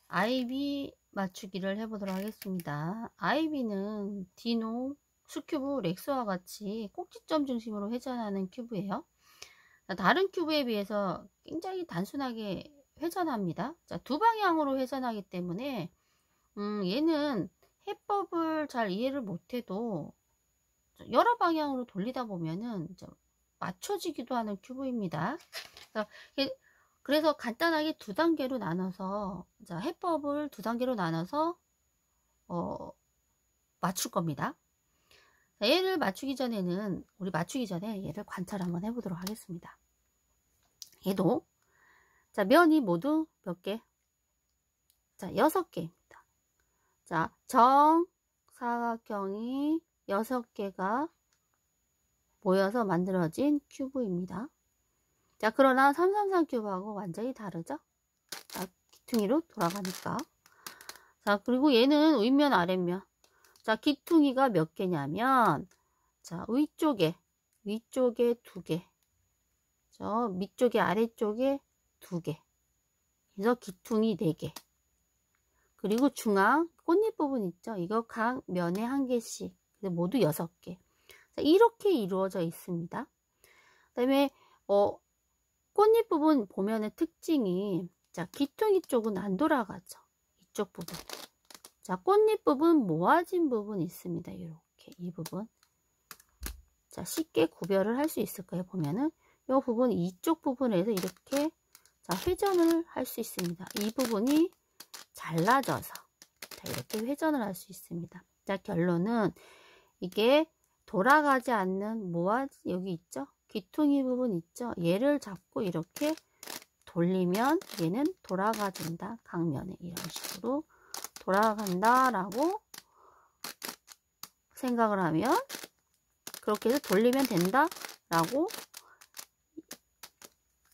아이비 맞추기를 해보도록 하겠습니다. 아이비는 디노, 수큐브, 렉스와 같이 꼭지점 중심으로 회전하는 큐브예요. 다른 큐브에 비해서 굉장히 단순하게 회전합니다. 자, 두 방향으로 회전하기 때문에 얘는 해법을 잘 이해를 못해도 여러 방향으로 돌리다 보면은 맞춰지기도 하는 큐브입니다. 그래서 간단하게 두 단계로 나눠서, 자, 해법을 두 단계로 나눠서 맞출 겁니다. 자, 얘를 맞추기 전에는, 우리 맞추기 전에 얘를 관찰 한번 해보도록 하겠습니다. 얘도, 자, 면이 모두 몇 개? 자, 6개입니다. 자, 정사각형이 6개가 모여서 만들어진 큐브입니다. 자, 그러나 333 큐브하고 완전히 다르죠? 자, 기퉁이로 돌아가니까. 자, 그리고 얘는 윗면, 아랫면. 자, 기퉁이가 몇 개냐면, 자, 위쪽에 2개. 저 밑쪽에, 아래쪽에 2개. 그래서 기퉁이 4개. 그리고 중앙, 꽃잎 부분 있죠? 이거 각 면에 1개씩. 모두 6개. 자, 이렇게 이루어져 있습니다. 그 다음에, 꽃잎 부분 보면은 특징이, 자, 기퉁이 쪽은 안 돌아가죠. 이쪽 부분. 자, 꽃잎 부분 모아진 부분이 있습니다. 이렇게, 이 부분. 자, 쉽게 구별을 할 수 있을까요? 보면은, 이 부분, 이쪽 부분에서 이렇게, 자, 회전을 할 수 있습니다. 이 부분이 잘라져서, 자, 이렇게 회전을 할 수 있습니다. 자, 결론은, 이게 돌아가지 않는 여기 있죠? 귀퉁이 부분 있죠? 얘를 잡고 이렇게 돌리면 얘는 돌아가진다. 각면에 이런 식으로 돌아간다 라고 생각을 하면, 그렇게 해서 돌리면 된다 라고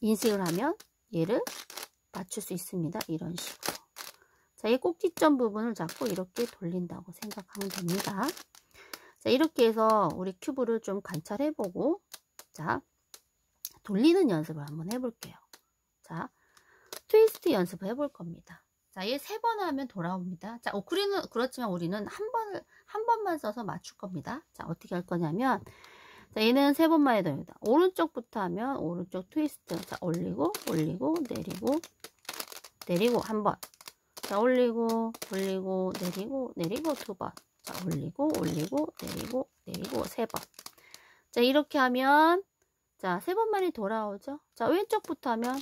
인식을 하면 얘를 맞출 수 있습니다. 이런 식으로. 자, 이 꼭지점 부분을 잡고 이렇게 돌린다고 생각하면 됩니다. 자, 이렇게 해서 우리 큐브를 좀 관찰해보고, 자, 돌리는 연습을 한번 해볼게요. 자, 트위스트 연습을 해볼 겁니다. 자, 얘 3번 하면 돌아옵니다. 자, 그렇지만 우리는 한 번만 써서 맞출 겁니다. 자, 어떻게 할 거냐면, 자, 얘는 3번만 해도 됩니다. 오른쪽부터 하면 오른쪽 트위스트. 자, 올리고, 내리고, 한 번. 자, 올리고, 내리고, 2번. 자, 올리고, 내리고, 3번. 자, 이렇게 하면, 자, 3번만이 돌아오죠? 자, 왼쪽부터 하면,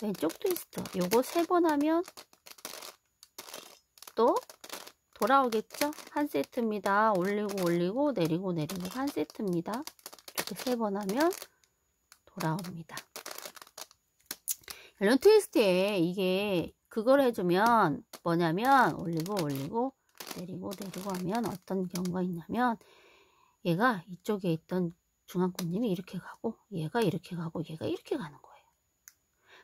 왼쪽 트위스트. 요거 3번 하면, 또, 돌아오겠죠? 한 세트입니다. 올리고, 내리고, 한 세트입니다. 이렇게 3번 하면, 돌아옵니다. 이런 트위스트에 이게, 그걸 해주면, 뭐냐면, 올리고, 내리고 하면 어떤 경우가 있냐면, 얘가 이쪽에 있던 중앙꽃님이 이렇게 가고, 얘가 이렇게 가고, 얘가 이렇게 가는 거예요.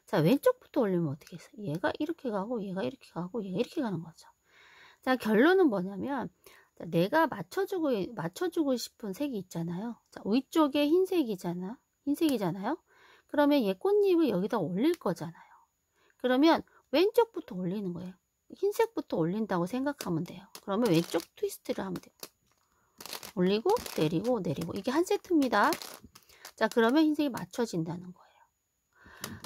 자, 왼쪽부터 올리면 어떻게 해서 얘가 이렇게 가고, 얘가 이렇게 가고, 얘가 이렇게 가는 거죠. 자, 결론은 뭐냐면, 자, 내가 맞춰주고 싶은 색이 있잖아요. 자, 위쪽에 흰색이잖아요. 그러면 얘 꽃잎을 여기다 올릴 거잖아요. 그러면 왼쪽부터 올리는 거예요. 흰색부터 올린다고 생각하면 돼요. 그러면 왼쪽 트위스트를 하면 돼요. 올리고, 내리고. 이게 한 세트입니다. 자, 그러면 흰색이 맞춰진다는 거예요.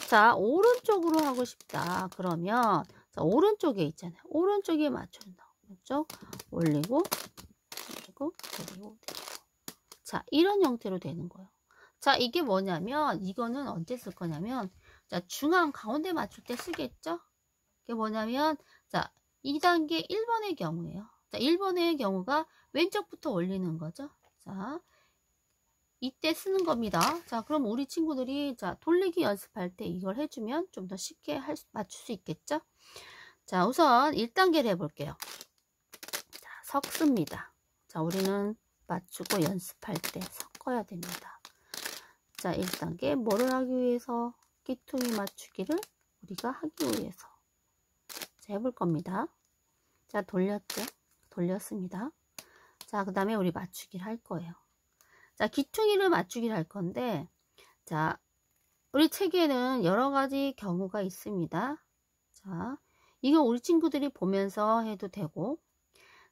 자, 오른쪽으로 하고 싶다. 그러면, 자, 오른쪽에 있잖아요. 오른쪽에 맞춰준다고. 오른쪽, 올리고, 내리고. 자, 이런 형태로 되는 거예요. 자, 이게 뭐냐면, 이거는 언제 쓸 거냐면, 자, 중앙 가운데 맞출 때 쓰겠죠? 이게 뭐냐면, 자, 2단계 1번의 경우예요. 자, 1번의 경우가 왼쪽부터 올리는 거죠. 자, 이때 쓰는 겁니다. 자, 그럼 우리 친구들이, 자, 돌리기 연습할 때 이걸 해주면 좀 더 쉽게 맞출 수 있겠죠? 자, 우선 1단계를 해볼게요. 자, 섞습니다. 자, 우리는 맞추고 연습할 때 섞어야 됩니다. 자, 1단계 뭐를 하기 위해서? 끼퉁이 맞추기를 우리가 하기 위해서. 자, 해볼 겁니다. 자, 돌렸습니다. 자, 그 다음에 우리 맞추기를 할 거예요. 자, 기퉁이를 맞추기를 할 건데, 자, 우리 책에는 여러 가지 경우가 있습니다. 자, 이거 우리 친구들이 보면서 해도 되고,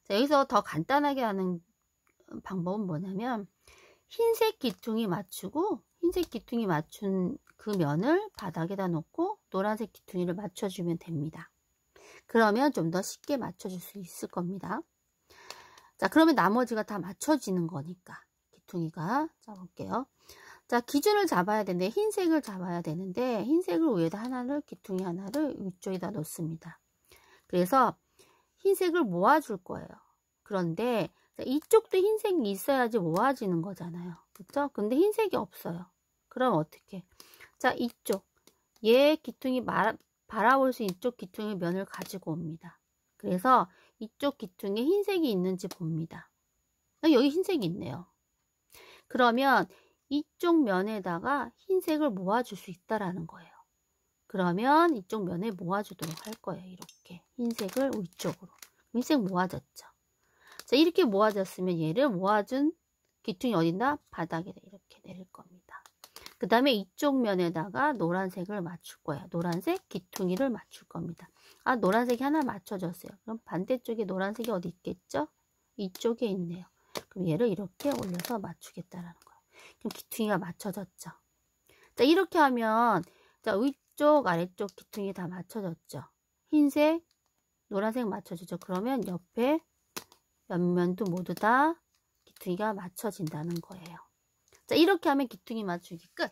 자, 여기서 더 간단하게 하는 방법은 뭐냐면, 흰색 기퉁이 맞추고, 흰색 기퉁이 맞춘 그 면을 바닥에다 놓고 노란색 기퉁이를 맞춰주면 됩니다. 그러면 좀 더 쉽게 맞춰줄 수 있을 겁니다. 자, 그러면 나머지가 다 맞춰지는 거니까. 기퉁이가. 자, 볼게요. 자, 기준을 잡아야 되는데, 흰색을 잡아야 되는데, 흰색을 위에다 하나를, 기퉁이 하나를 위쪽에다 놓습니다. 그래서 흰색을 모아줄 거예요. 그런데, 이쪽도 흰색이 있어야지 모아지는 거잖아요. 그렇죠? 근데 흰색이 없어요. 그럼 어떻게? 자, 이쪽. 얘 기퉁이 바라볼 수 있는 이쪽 기퉁의 면을 가지고 옵니다. 그래서 이쪽 기퉁에 흰색이 있는지 봅니다. 여기 흰색이 있네요. 그러면 이쪽 면에다가 흰색을 모아줄 수 있다라는 거예요. 그러면 이쪽 면에 모아주도록 할 거예요. 이렇게 흰색을 위쪽으로. 흰색 모아졌죠. 자, 이렇게 모아졌으면 얘를 모아준 기퉁이 어딘다? 바닥에다 이렇게 내릴 겁니다. 그 다음에 이쪽 면에다가 노란색을 맞출 거예요. 노란색 기퉁이를 맞출 겁니다. 아, 노란색이 하나 맞춰졌어요. 그럼 반대쪽에 노란색이 어디 있겠죠? 이쪽에 있네요. 그럼 얘를 이렇게 올려서 맞추겠다라는 거예요. 그럼 기퉁이가 맞춰졌죠. 자, 이렇게 하면, 자, 위쪽, 아래쪽 기퉁이 다 맞춰졌죠. 흰색, 노란색 맞춰주죠. 그러면 옆에 옆면도 모두 다 기퉁이가 맞춰진다는 거예요. 자, 이렇게 하면 기퉁이 맞추기 끝.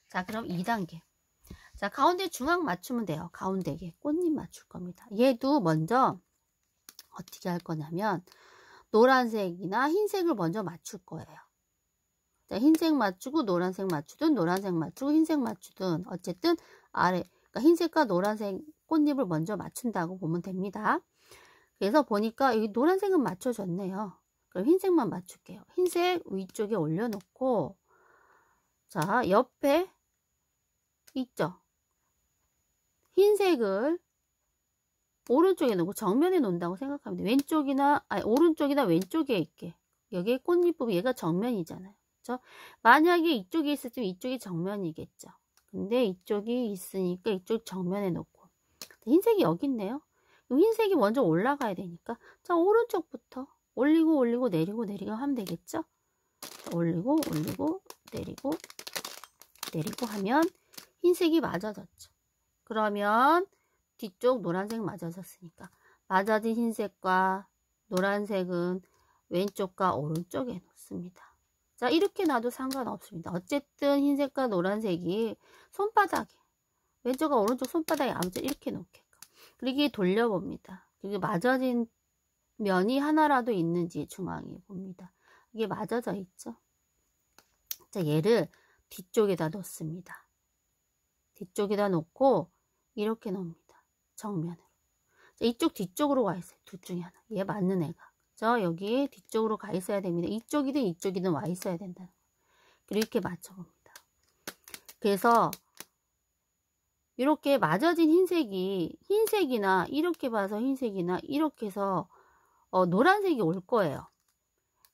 자, 그럼 2단계. 자, 가운데 중앙 맞추면 돼요. 가운데에 꽃잎 맞출 겁니다. 얘도 먼저 어떻게 할 거냐면 노란색이나 흰색을 먼저 맞출 거예요. 자, 흰색 맞추고 노란색 맞추든 노란색 맞추고 흰색 맞추든 어쨌든 아래, 그러니까 흰색과 노란색 꽃잎을 먼저 맞춘다고 보면 됩니다. 그래서 보니까 여기 노란색은 맞춰졌네요. 그럼 흰색만 맞출게요. 흰색 위쪽에 올려놓고, 자, 옆에 있죠. 흰색을 오른쪽에 놓고 정면에 놓는다고 생각하면 돼요. 왼쪽이나, 아니, 오른쪽이나 왼쪽에 있게. 여기에 꽃잎 부분, 얘가 정면이잖아요. 그렇죠? 만약에 이쪽에 있었으면 이쪽이 정면이겠죠. 근데 이쪽이 있으니까 이쪽 정면에 놓고. 흰색이 여기 있네요. 흰색이 먼저 올라가야 되니까. 자, 오른쪽부터. 올리고 올리고 내리고 내리고 하면 되겠죠? 올리고 올리고 내리고 내리고 하면 흰색이 맞아졌죠. 그러면 뒤쪽 노란색 맞아졌으니까 맞아진 흰색과 노란색은 왼쪽과 오른쪽에 놓습니다. 자, 이렇게 놔도 상관없습니다. 어쨌든 흰색과 노란색이 손바닥에 왼쪽과 오른쪽 손바닥에 아무튼 이렇게 놓게끔 그리고 돌려봅니다. 이게 맞아진 면이 하나라도 있는지 중앙에 봅니다. 이게 맞아져 있죠. 자, 얘를 뒤쪽에다 놓습니다. 뒤쪽에다 놓고 이렇게 놓습니다. 정면으로. 자, 이쪽 뒤쪽으로 와 있어요. 둘 중에 하나. 얘 맞는 애가. 그죠? 여기 뒤쪽으로 가 있어야 됩니다. 이쪽이든 이쪽이든 와 있어야 된다는 거예요. 그리고 이렇게 맞춰봅니다. 그래서 이렇게 맞아진 흰색이나 이렇게 봐서 흰색이나 이렇게 해서 노란색이 올 거예요.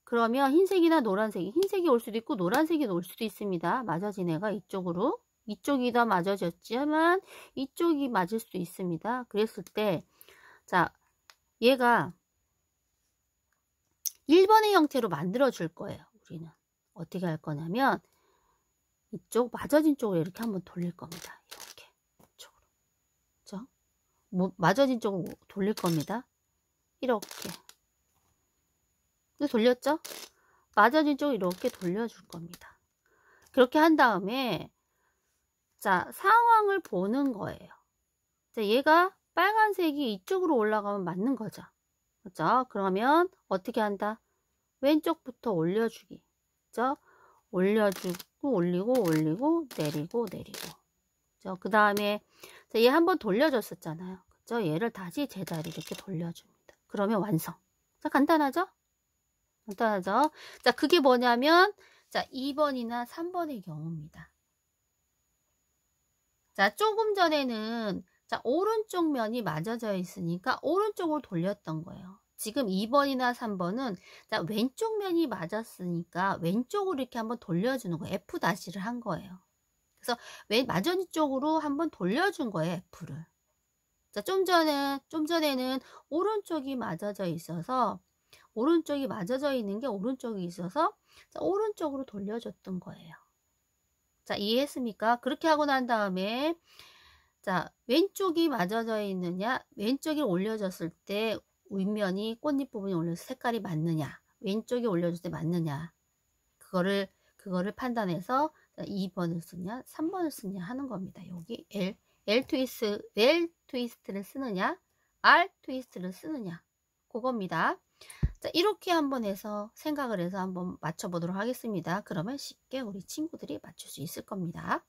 그러면 흰색이나 노란색이 흰색이 올 수도 있고 노란색이 올 수도 있습니다. 맞아진 애가 이쪽으로 이쪽이 다 맞아졌지만 이쪽이 맞을 수도 있습니다. 그랬을 때 자, 얘가 1번의 형태로 만들어 줄 거예요. 우리는 어떻게 할 거냐면 이쪽 맞아진 쪽으로 이렇게 한번 돌릴 겁니다. 이렇게 쪽으로. 그렇죠? 맞아진 쪽으로 돌릴 겁니다. 이렇게 돌렸죠? 맞아진 쪽으로 이렇게 돌려줄 겁니다. 그렇게 한 다음에 자, 상황을 보는 거예요. 자, 얘가 빨간색이 이쪽으로 올라가면 맞는 거죠. 그렇죠? 그러면 어떻게 한다? 왼쪽부터 올려주기. 그렇죠? 올려주고 올리고 올리고 내리고 내리고. 그렇죠? 그 다음에 얘 한번 돌려줬었잖아요. 그렇죠? 얘를 다시 제자리 이렇게 돌려줍니다. 그러면 완성. 자, 간단하죠? 간단하죠? 자, 그게 뭐냐면 자, 2번이나 3번의 경우입니다. 자, 조금 전에는 자, 오른쪽 면이 맞아져 있으니까 오른쪽으로 돌렸던 거예요. 지금 2번이나 3번은 자, 왼쪽 면이 맞았으니까 왼쪽으로 이렇게 한번 돌려주는 거예요. F-를 한 거예요. 그래서 맞은 쪽으로 한번 돌려준 거예요. F를. 자, 좀 전에는 오른쪽이 맞아져 있어서, 오른쪽이 맞아져 있는 게 오른쪽이 있어서, 자, 오른쪽으로 돌려줬던 거예요. 자, 이해했습니까? 그렇게 하고 난 다음에, 자, 왼쪽이 맞아져 있느냐, 왼쪽이 올려졌을 때 윗면이 꽃잎 부분이 올려서 색깔이 맞느냐, 왼쪽이 올려졌을 때 맞느냐, 그거를 판단해서 2번을 쓰냐 3번을 쓰냐 하는 겁니다. 여기 L 트위스트를 쓰느냐 R 트위스트를 쓰느냐 그겁니다. 자, 이렇게 한번 해서 생각을 해서 한번 맞춰보도록 하겠습니다. 그러면 쉽게 우리 친구들이 맞출 수 있을 겁니다.